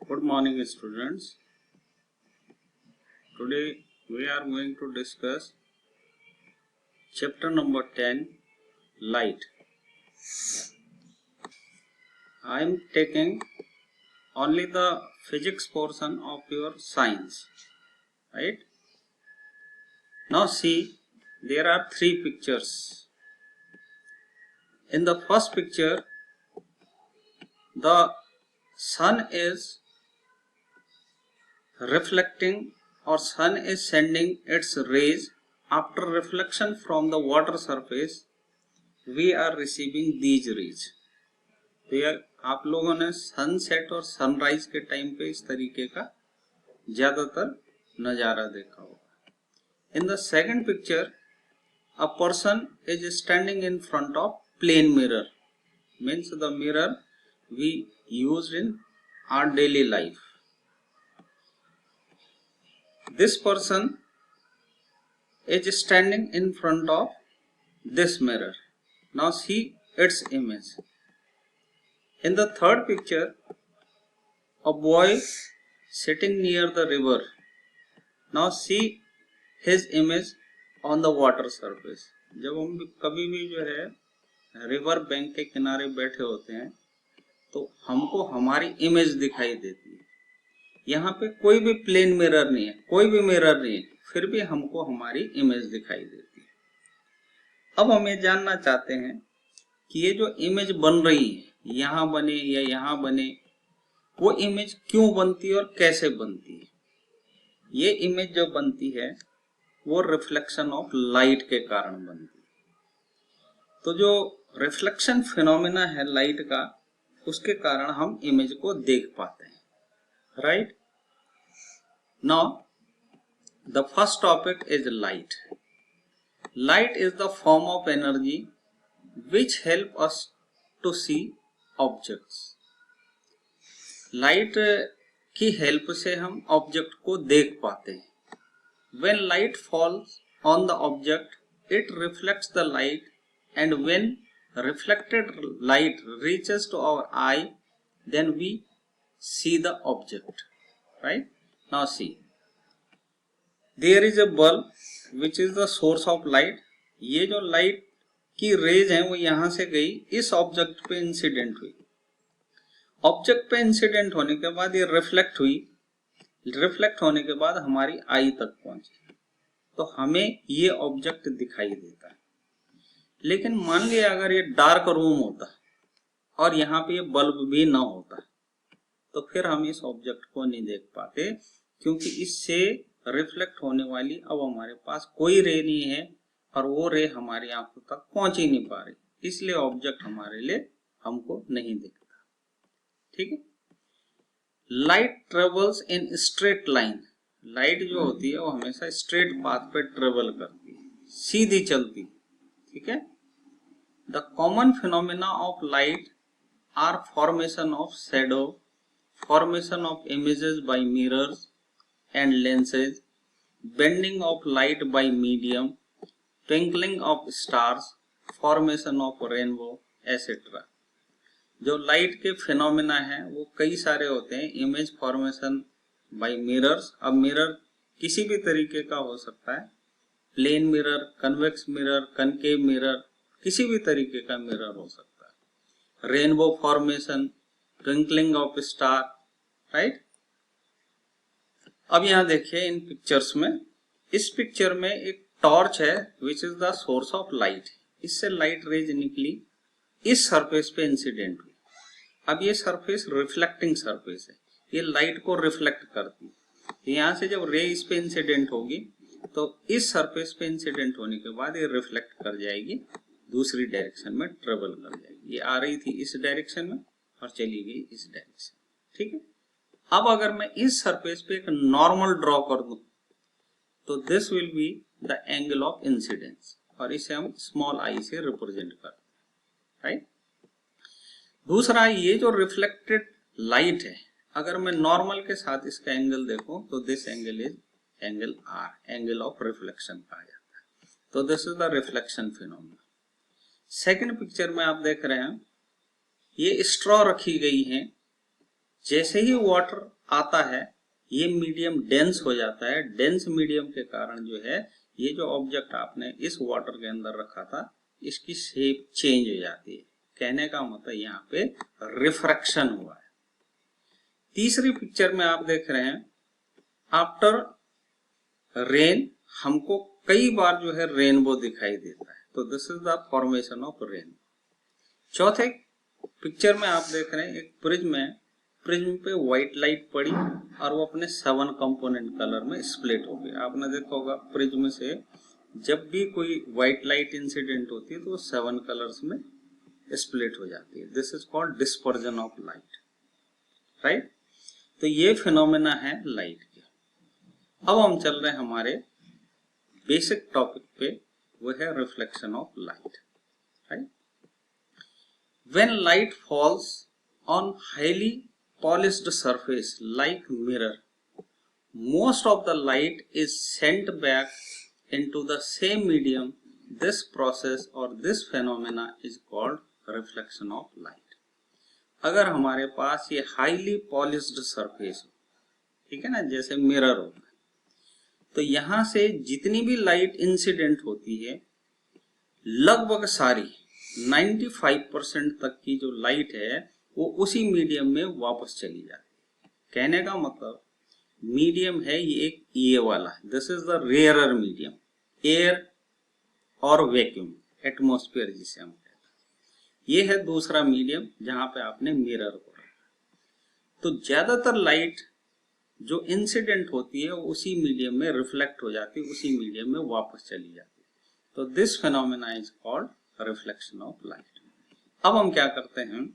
Good morning, students. Today we are going to discuss chapter number 10, Light. I am taking only the physics portion of your science, right? Now see, there are three pictures. In the first picture, the sun is reflecting or sun is sending its rays. After reflection from the water surface, we are receiving these rays. तो यह आप लोगों ने sunset और sunrise के time पे इस तरीके का ज्यादातर नजारा देखा होगा. In the second picture, a person is standing in front of plane mirror, means the mirror we used in our daily life. This person is standing in front of this mirror. Now see its image. In the third picture, a boy sitting near the river. Now see his image on the water surface. जब हम कभी भी जो है river bank के किनारे बैठे होते हैं तो हमको हमारी इमेज दिखाई देती है. यहाँ पे कोई भी प्लेन मिरर नहीं है, कोई भी मिरर नहीं है, फिर भी हमको हमारी इमेज दिखाई देती है. अब हम ये जानना चाहते हैं कि ये जो इमेज बन रही है, यहाँ बने या यहाँ बने, वो इमेज क्यों बनती है और कैसे बनती है. ये इमेज जो बनती है वो रिफ्लेक्शन ऑफ लाइट के कारण बनती है. तो जो रिफ्लेक्शन फिनोमेना है लाइट का, उसके कारण हम इमेज को देख पाते हैं. Right? Now, the first topic is light. Light is the form of energy which help us to see objects. Light की help से हम object को देख पाते हैं. When light falls on the object, it reflects the light, and when reflected light reaches to our eye, then we see the object. Right? Now see, there is a bulb which is the source of light. ये जो light की raise है वो यहां से गई, इस object पे इंसिडेंट हुई. ऑब्जेक्ट पे इंसिडेंट होने के बाद ये रिफ्लेक्ट हुई, रिफ्लेक्ट होने के बाद हमारी आई तक पहुंची, तो हमें ये ऑब्जेक्ट दिखाई देता है. लेकिन मान लिया अगर ये डार्क रूम होता और यहाँ पे ये बल्ब भी ना होता, तो फिर हम इस ऑब्जेक्ट को नहीं देख पाते, क्योंकि इससे रिफ्लेक्ट होने वाली अब हमारे पास कोई रे नहीं है और वो रे हमारी आंखों तक पहुंच ही नहीं पा रही, इसलिए ऑब्जेक्ट हमारे लिए हमको नहीं दिखता. ठीक है. Light travels in straight line. Light जो होती है वो हमेशा स्ट्रेट पाथ पे ट्रेवल करती है, सीधी चलती. ठीक है. The common phenomena of light are formation of shadow, formation of images by mirrors and lenses, bending of light by medium, twinkling of stars, formation of rainbow, etc. जो light के phenomena हैं वो कई सारे होते हैं. Image formation by mirrors. अब mirror किसी भी तरीके का हो सकता है, plane mirror, convex mirror, concave mirror, किसी भी तरीके का मिरर हो सकता है. Rainbow formation, twinkling of star. Right. अब यहां देखिए इन पिक्चर्स में, इस पिक्चर में एक टॉर्च है which is the source of light. इससे लाइट रेज निकली, इस सरफेस पे इंसिडेंट हुई. अब ये सरफेस रिफ्लेक्टिंग सरफेस है, ये लाइट को रिफ्लेक्ट करती है. यहां से जब रे इस पे इंसिडेंट होगी तो इस सरफेस पे इंसिडेंट होने के बाद ये रिफ्लेक्ट कर जाएगी, दूसरी डायरेक्शन में ट्रेवल कर जाएगी. ये आ रही थी इस डायरेक्शन में और चली गई इस डायरेक्शन. ठीक है. अब अगर मैं इस सरफेस पे एक नॉर्मल ड्रॉ कर दूं तो this will be the angle of incidence, और इसे हम स्मॉल आई से रिप्रेजेंट करते हैं. राइट. दूसरा, ये जो रिफ्लेक्टेड लाइट है, अगर मैं नॉर्मल के साथ इसका एंगल देखूं तो this angle is angle R, angle of reflection कहा जाता है. तो this is the reflection phenomena. Second picture में आप देख रहे हैं ये स्ट्रॉ रखी गई है. जैसे ही वाटर आता है ये मीडियम डेंस हो जाता है। डेंस मीडियम के कारण जो है ये जो ऑब्जेक्ट आपने इस वाटर के अंदर रखा था इसकी शेप चेंज हो जाती है। कहने का मतलब यहाँ पे रिफ्रैक्शन हुआ है। तीसरी पिक्चर में आप देख रहे हैं आफ्टर रेन हमको कई बार जो है रेनबो दिखाई देता है, तो this is the formation of rain. चौथे पिक्चर में आप देख रहे हैं एक प्रिज्म है, प्रिज्म पे व्हाइट लाइट पड़ी और वो अपने 7 कंपोनेंट कलर में स्प्लिट हो गया। आपने देखा होगा प्रिज्म से जब भी कोई व्हाइट लाइट इंसिडेंट होती है तो वो 7 कलर्स में स्प्लिट हो जाती है। This is called dispersion of light, right. तो ये फिनोमेना है लाइट के। अब हम चल रहे हैं हमारे बेसिक टॉपिक पे, वो है reflection of light, right. When light falls on highly polished surface like mirror, most of the light is sent back into the same medium. This process or this phenomena is called reflection of light. अगर हमारे पास ये highly polished surface हो, ठीक है ना, जैसे mirror हो, तो यहां से जितनी भी लाइट इंसिडेंट होती है लगभग सारी 95% तक की जो लाइट है वो उसी मीडियम में वापस चली जाती है। कहने का मतलब मीडियम है ये एक ये वाला, this is the rarer medium, air और वैक्यूम, एटमॉस्फेयर जिसे हम कहते हैं। ये है दूसरा मीडियम जहां पे आपने मिरर को रखा। तो ज्यादातर लाइट जो इंसिडेंट होती है वो उसी मीडियम में रिफ्लेक्ट हो जाती है, उसी मीडियम में वापस चली जाती है। तो this phenomena is called reflection of light. अब हम क्या करते हैं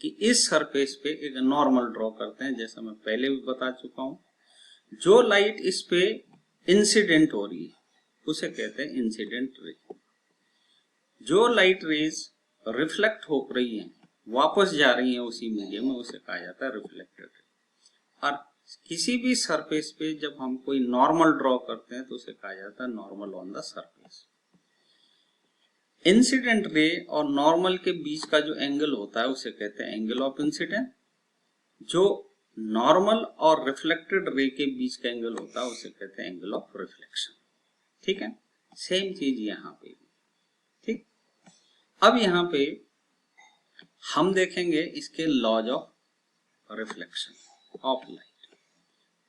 कि इस सरफेस पे एक नॉर्मल ड्रॉ करते हैं, जैसा मैं पहले भी बता चुका हूं। जो लाइट इस पे इंसिडेंट हो रही है उसे कहते हैं इंसिडेंट रे। जो लाइट रेज रिफ्लेक्ट हो रही है वापस जा रही है उसी मीडियम में, उसे कहा जाता है रिफ्लेक्टेड रे। और किसी भी सरफेस पे जब हम कोई नॉर्मल ड्रॉ करते हैं तो उसे कहा जाता है normal on the surface. Incident ray और नॉर्मल के बीच का जो एंगल होता है उसे कहते हैं एंगल ऑफ इंसिडेंट। जो नॉर्मल और रिफ्लेक्टेड रे के बीच का एंगल होता है उसे कहते हैं एंगल ऑफ रिफ्लेक्शन, ठीक है। सेम चीज यहाँ पे भी, ठीक। अब यहाँ पे हम देखेंगे इसके laws of reflection of light.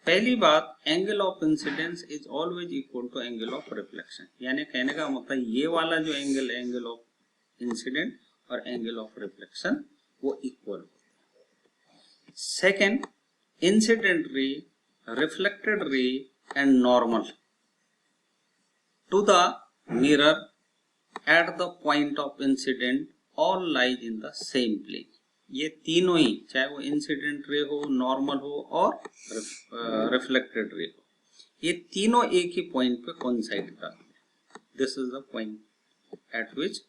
पहली बात, angle of incidence is always equal to angle of reflection, यानी कहने का मतलब ये वाला जो एंगल है एंगल ऑफ इंसिडेंट और एंगल ऑफ रिफ्लेक्शन वो इक्वल होते हैं। Second, incident ray, reflected ray and normal to the mirror at the point of incident all lies in the same plane. ये तीनों ही, चाहे वो इंसिडेंट रे हो, नॉर्मल हो और रिफ्लेक्टेड रे हो, ये तीनों एक ही पॉइंट पे कोइंसाइड करते हैं। This is the point at which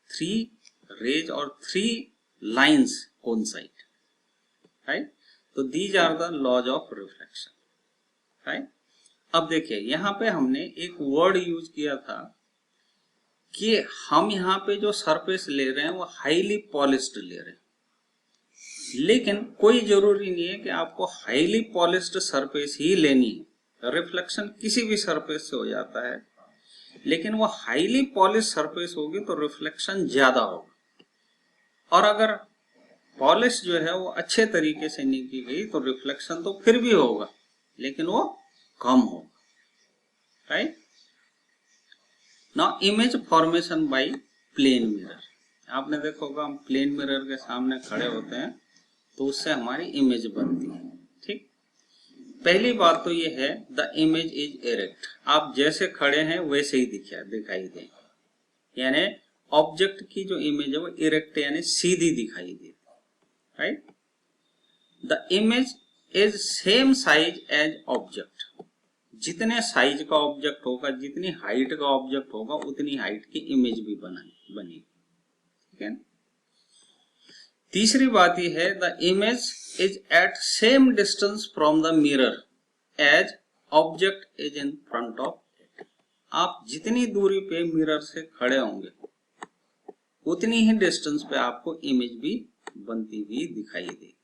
3 rays और 3 लाइंस कोइंसाइड, राइट। तो these are the laws of reflection, right. अब देखिए यहाँ पे हमने एक वर्ड यूज किया था कि हम यहाँ पे जो सरफेस ले रहे हैं वो हाईली पॉलिश्ड ले रहे हैं, लेकिन कोई जरूरी नहीं है कि आपको हाईली पॉलिश्ड सरफेस ही लेनी है। रिफ्लेक्शन किसी भी सरफेस से हो जाता है, लेकिन वो हाईली पॉलिश सरफेस होगी तो रिफ्लेक्शन ज्यादा होगा। और अगर पॉलिश जो है वो अच्छे तरीके से नहीं की गई तो रिफ्लेक्शन तो फिर भी होगा लेकिन वो कम होगा, right. Now image formation by plane mirror. आपने देखा होगा हम प्लेन मिरर के सामने खड़े होते हैं तो उससे हमारी इमेज बनती है, ठीक। पहली बात तो ये है द इमेज इज इरेक्ट, आप जैसे खड़े हैं वैसे ही दिखाई देंगे, यानी ऑब्जेक्ट की जो इमेज है वो इरेक्ट यानी सीधी दिखाई देती है, right. The image is same size as object, जितने साइज का ऑब्जेक्ट होगा, जितनी हाइट का ऑब्जेक्ट होगा उतनी हाइट की इमेज भी बनेगी, ठीक है। तीसरी बात यह है the image is at same distance from the mirror as object is in front of it. आप जितनी दूरी पे मिरर से खड़े होंगे उतनी ही डिस्टेंस पे आपको इमेज भी बनती हुई दिखाई देगी।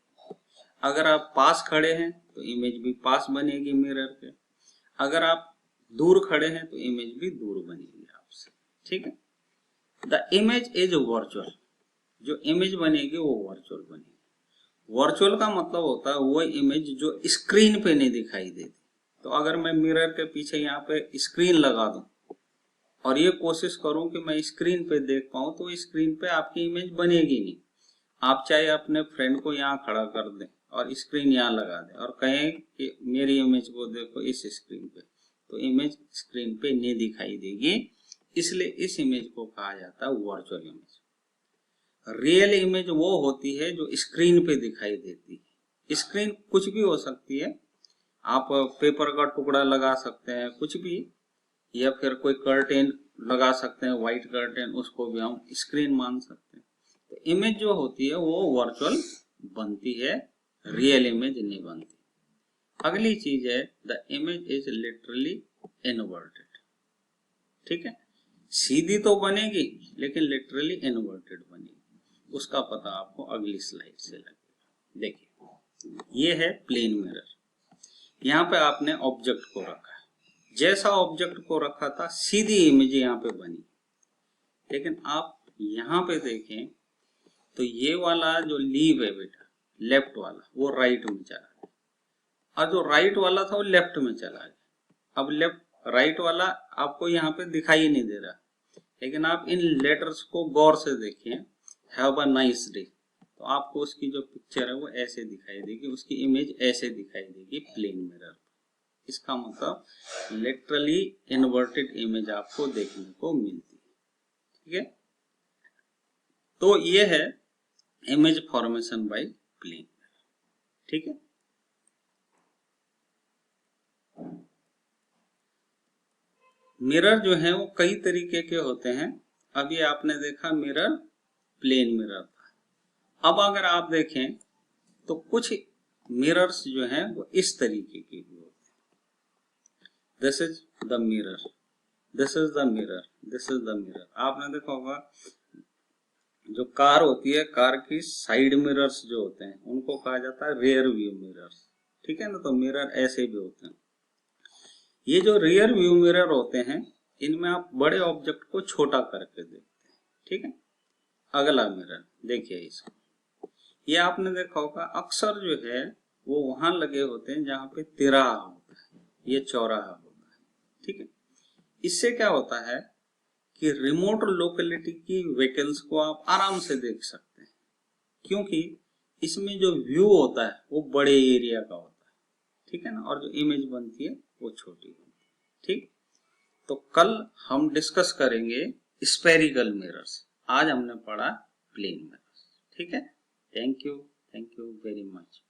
अगर आप पास खड़े हैं तो इमेज भी पास बनेगी मिरर के, अगर आप दूर खड़े हैं तो इमेज भी दूर बनेगी आपसे। ठीक है, द इमेज इज वर्चुअल, जो इमेज बनेगी वो वर्चुअल बनेगी। वर्चुअल का मतलब होता है वो इमेज जो स्क्रीन पे नहीं दिखाई देती। तो अगर मैं मिरर के पीछे यहाँ पे स्क्रीन लगा दूं और ये कोशिश करूं कि मैं स्क्रीन पे देख पाऊं, तो स्क्रीन पे आपकी इमेज बनेगी नहीं। आप चाहे अपने फ्रेंड को यहाँ खड़ा कर दें और स्क्रीन यहाँ लगा दें और कहें कि मेरी इमेज को देखो इस स्क्रीन पे, तो इमेज स्क्रीन पे नहीं दिखाई देगी। इसलिए इस इमेज को कहा जाता है वर्चुअल इमेज। रियल इमेज वो होती है जो स्क्रीन पे दिखाई देती है। स्क्रीन कुछ भी हो सकती है, आप पेपर का टुकड़ा लगा सकते हैं, कुछ भी, या फिर कोई कर्टेन लगा सकते हैं, व्हाइट कर्टेन, उसको भी हम स्क्रीन मान सकते हैं। तो इमेज जो होती है वो वर्चुअल बनती है, रियल इमेज नहीं बनती। अगली चीज है the image is literally inverted. ठीक है, सीधी तो बनेगी लेकिन लिटरली इनवर्टेड बनेगी। उसका पता आपको अगली स्लाइड से लगेगा। देखिए, ये है प्लेन मिरर। यहाँ पे आपने ऑब्जेक्ट को रखा है, जैसा ऑब्जेक्ट को रखा था सीधी इमेज यहाँ पे बनी। लेकिन आप यहाँ पे देखें तो ये वाला जो लीव है बेटा, लेफ्ट वाला, वो राइट में चला गया, और जो राइट वाला था वो लेफ्ट में चला गया। अब लेफ्ट राइट वाला आपको यहाँ पे दिखाई नहीं दे रहा, लेकिन आप इन लेटर्स को गौर से देखिए, हैव अ नाइस डे, तो आपको उसकी जो पिक्चर है वो ऐसे दिखाई देगी, उसकी इमेज ऐसे दिखाई देगी प्लेन मिरर। इसका मतलब लिटरली इन्वर्टेड इमेज आपको देखने को मिलती है। ठीक है, तो ये है image formation by plane mirror. ठीक है, मिरर जो है वो कई तरीके के होते हैं। अभी आपने देखा मिरर प्लेन मिरर था। अब अगर आप देखें तो कुछ मिरर्स जो हैं वो इस तरीके के भी होते हैं। This is the mirror, this is the mirror, this is the mirror. आपने देखा होगा जो कार होती है, कार की साइड मिरर्स जो होते हैं उनको कहा जाता है रियर व्यू मिरर्स। ठीक है ना, तो मिरर ऐसे भी होते हैं। ये जो रियर व्यू मिरर होते हैं इनमें आप बड़े ऑब्जेक्ट को छोटा करके देखते हैं। ठीक है, अगला मिरर देखिए इसको, ये आपने देखा होगा अक्सर जो है वो वहां लगे होते हैं जहां पे तिराहा होता है, ये चौराहा होता है। ठीक है, इससे क्या होता है कि रिमोट लोकेलिटी की व्हीकल्स को आप आराम से देख सकते हैं, क्योंकि इसमें जो व्यू होता है वो बड़े एरिया का होता है। ठीक है ना, और जो इमेज बनती है वो छोटी बनती है। ठीक, तो कल हम डिस्कस करेंगे स्फेरिकल मिरर्स, आज हमने पढ़ा प्लेन मिरर्स। ठीक है, थैंक यू वेरी मच।